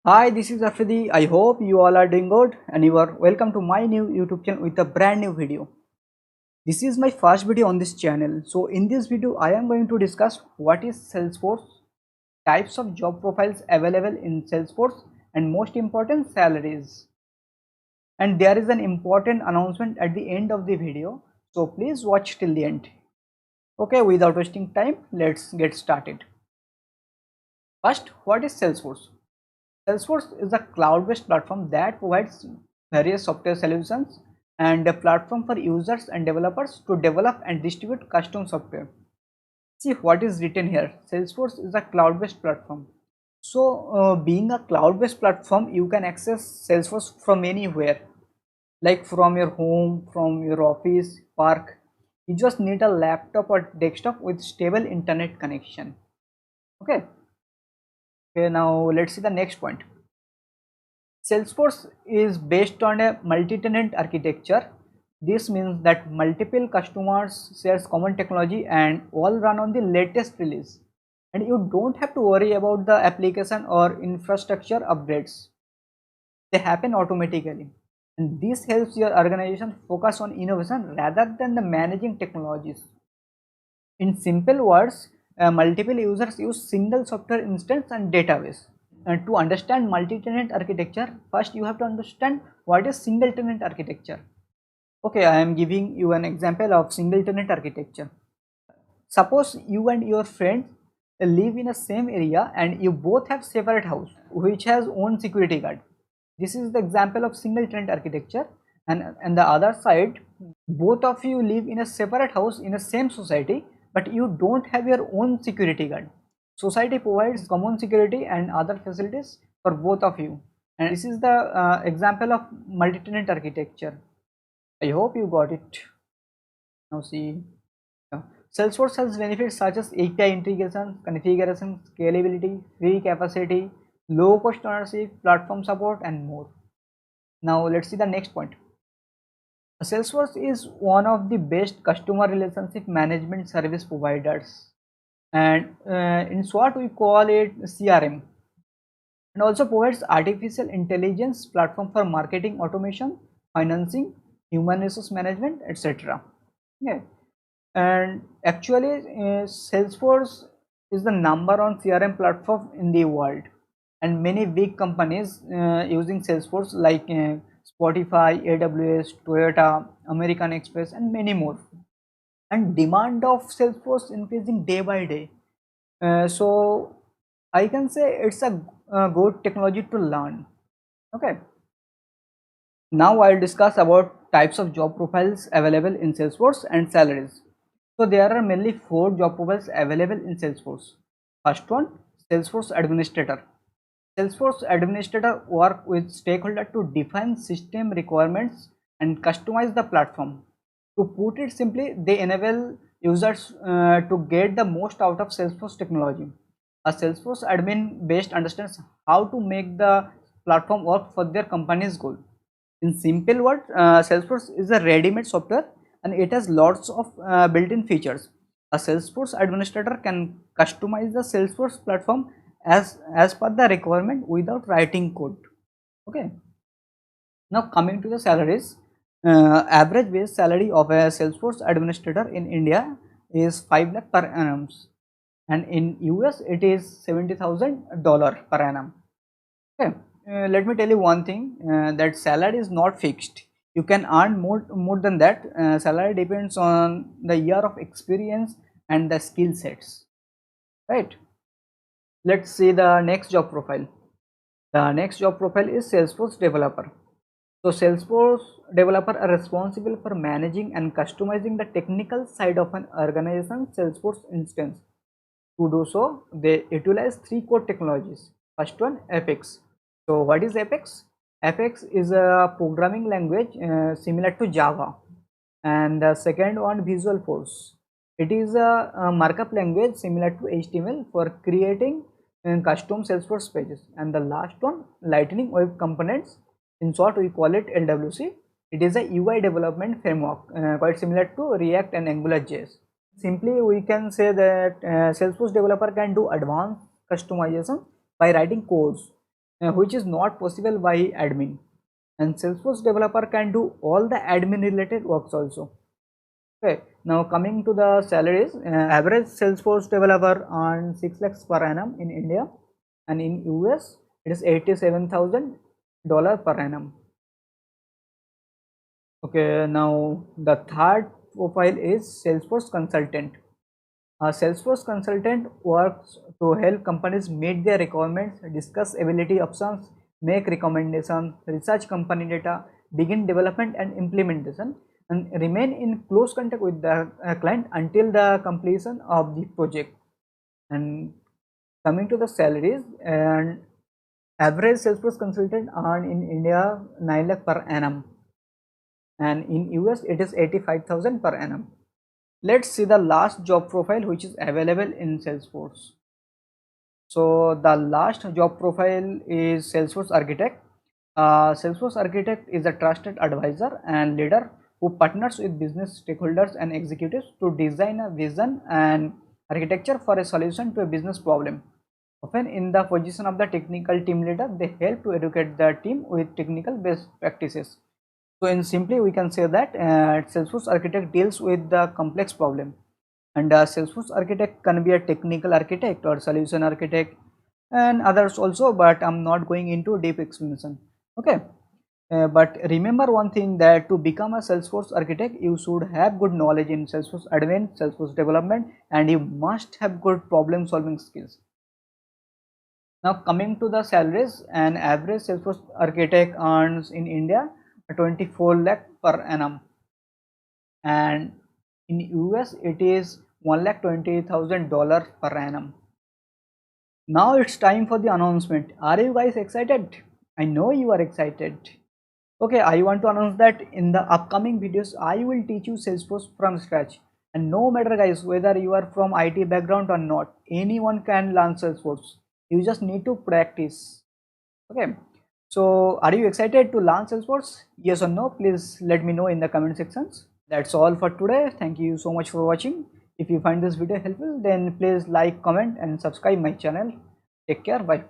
Hi, this is Afridi. I hope you all are doing good and you are welcome to my new YouTube channel with a brand new video. This is my first video on this channel. So in this video, I am going to discuss what is Salesforce, types of job profiles available in Salesforce, and most important, salaries. And there is an important announcement at the end of the video. So please watch till the end. Okay, without wasting time, let's get started. First, what is Salesforce? Salesforce is a cloud-based platform that provides various software solutions and a platform for users and developers to develop and distribute custom software. See what is written here. Salesforce is a cloud-based platform. So, being a cloud-based platform, you can access Salesforce from anywhere, like from your home, from your office, park. You just need a laptop or desktop with stable internet connection. Okay. Okay. Now let's see the next point. Salesforce is based on a multi-tenant architecture. This means that multiple customers share common technology and all run on the latest release. And you don't have to worry about the application or infrastructure upgrades. They happen automatically. And this helps your organization focus on innovation rather than the managing technologies. In simple words, multiple users use single software instance and database. And to understand multi-tenant architecture, first you have to understand what is single tenant architecture. Okay, I am giving you an example of single tenant architecture. Suppose you and your friend live in the same area and you both have separate house which has own security guard. This is the example of single tenant architecture. And on the other side, both of you live in a separate house in the same society, but you don't have your own security guard. Society provides common security and other facilities for both of you. And this is the example of multi-tenant architecture. I hope you got it. Now see, Salesforce has benefits such as API integration, configuration, scalability, free capacity, low cost ownership, platform support, and more. Now let's see the next point. Salesforce is one of the best customer relationship management service providers, and in short we call it CRM, and also provides artificial intelligence platform for marketing automation, financing, human resource management, etc. Okay. And actually Salesforce is the number one CRM platform in the world, and many big companies using Salesforce like Spotify, AWS, Toyota, American Express, and many more. And demand of Salesforce increasing day by day. So I can say it's a good technology to learn. Okay. Now I'll discuss about types of job profiles available in Salesforce and salaries. So there are mainly 4 job profiles available in Salesforce. First one, Salesforce administrator. Salesforce administrator work with stakeholder to define system requirements and customize the platform. To put it simply, they enable users to get the most out of Salesforce technology. A Salesforce admin based understands how to make the platform work for their company's goal. In simple words, Salesforce is a ready-made software and it has lots of built-in features. A Salesforce administrator can customize the Salesforce platform as per the requirement without writing code. Okay. Now coming to the salaries, average base salary of a Salesforce administrator in India is 5 lakh per annum, and in US it is $70,000 per annum. Okay. Let me tell you one thing, that salary is not fixed. You can earn more than that. Salary depends on the year of experience and the skill sets, right? Let's see the next job profile. The next job profile is Salesforce developer. So Salesforce developer are responsible for managing and customizing the technical side of an organization's Salesforce instance. To do so, they utilize 3 core technologies. First one, Apex. So what is Apex? Apex is a programming language similar to Java. And the second one, Visual Force. It is a markup language similar to HTML for creating custom Salesforce pages. And the last one, Lightning Web Components. In short, we call it LWC. It is a UI development framework quite similar to React and AngularJS. Simply, we can say that Salesforce developer can do advanced customization by writing codes, which is not possible by admin. And Salesforce developer can do all the admin related works also. Okay, now coming to the salaries, average Salesforce developer earn 6 lakhs per annum in India, and in US it is $87,000 per annum. Okay, now the third profile is Salesforce consultant. A Salesforce consultant works to help companies meet their requirements, discuss ability options, make recommendations, research company data, begin development and implementation, and remain in close contact with the client until the completion of the project. And coming to the salaries, and average Salesforce consultant earn in India 9 lakh per annum, and in US it is 85,000 per annum. Let's see the last job profile which is available in Salesforce. So the last job profile is Salesforce architect. Salesforce architect is a trusted advisor and leader who partners with business stakeholders and executives to design a vision and architecture for a solution to a business problem. Often in the position of the technical team leader, they help to educate the team with technical best practices. So in simply we can say that Salesforce architect deals with the complex problem, and Salesforce architect can be a technical architect or solution architect and others also, but I'm not going into deep explanation. Okay, but remember one thing, that to become a Salesforce architect you should have good knowledge in Salesforce admin, Salesforce development, and you must have good problem solving skills. Now coming to the salaries, an average Salesforce architect earns in India 24 lakh per annum, and in US it is $1,20,000 per annum. Now it's time for the announcement. Are you guys excited? I know you are excited. Okay, I want to announce that in the upcoming videos I will teach you Salesforce from scratch. And no matter guys whether you are from IT background or not, anyone can learn Salesforce. You just need to practice. Okay, so are you excited to learn Salesforce? Yes or no? Please let me know in the comment sections. That's all for today. Thank you so much for watching. If you find this video helpful, then please like, comment and subscribe my channel. Take care. Bye.